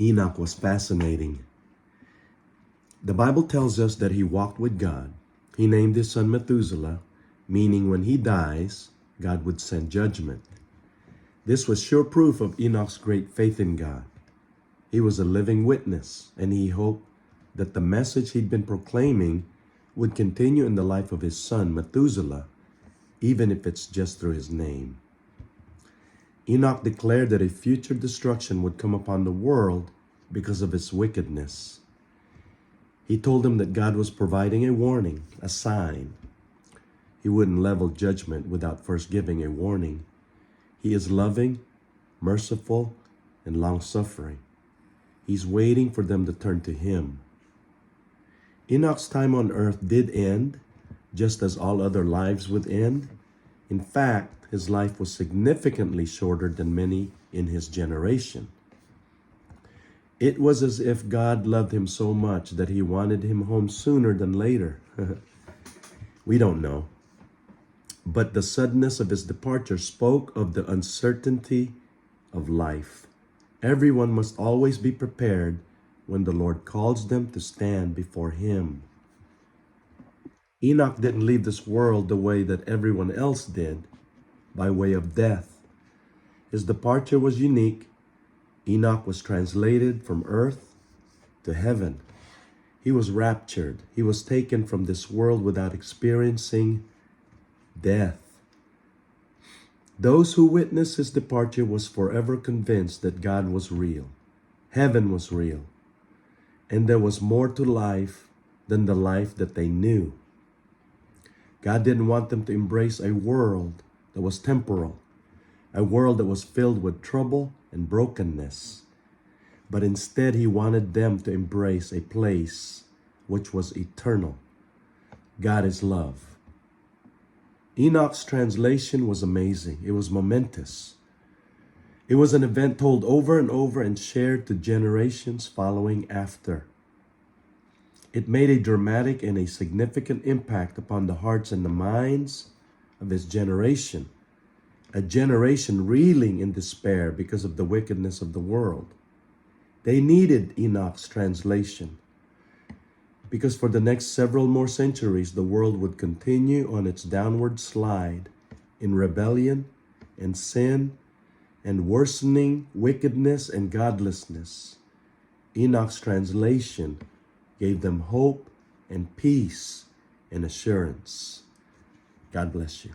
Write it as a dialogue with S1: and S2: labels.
S1: Enoch was fascinating. The Bible tells us that he walked with God. He named his son Methuselah, meaning when he dies, God would send judgment. This was sure proof of Enoch's great faith in God. He was a living witness, and he hoped that the message he'd been proclaiming would continue in the life of his son Methuselah, even if it's just through his name. Enoch declared that a future destruction would come upon the world because of its wickedness. He told him that God was providing a warning, a sign. He wouldn't level judgment without first giving a warning. He is loving, merciful, and long-suffering. He's waiting for them to turn to him. Enoch's time on earth did end, just as all other lives would end. In fact, his life was significantly shorter than many in his generation. It was as if God loved him so much that he wanted him home sooner than later. We don't know. But the suddenness of his departure spoke of the uncertainty of life. Everyone must always be prepared when the Lord calls them to stand before him. Enoch didn't leave this world the way that everyone else did, by way of death. His departure was unique. Enoch was translated from earth to heaven. He was raptured. He was taken from this world without experiencing death. Those who witnessed his departure was forever convinced that God was real. Heaven was real. And there was more to life than the life that they knew. God didn't want them to embrace a world that was temporal, a world that was filled with trouble and brokenness. But instead, he wanted them to embrace a place which was eternal. God is love. Enoch's translation was amazing. It was momentous. It was an event told over and over and shared to generations following after. It made a dramatic and a significant impact upon the hearts and the minds of his generation, a generation reeling in despair because of the wickedness of the world. They needed Enoch's translation because for the next several more centuries, the world would continue on its downward slide in rebellion and sin and worsening wickedness and godlessness. Enoch's translation gave them hope and peace and assurance. God bless you.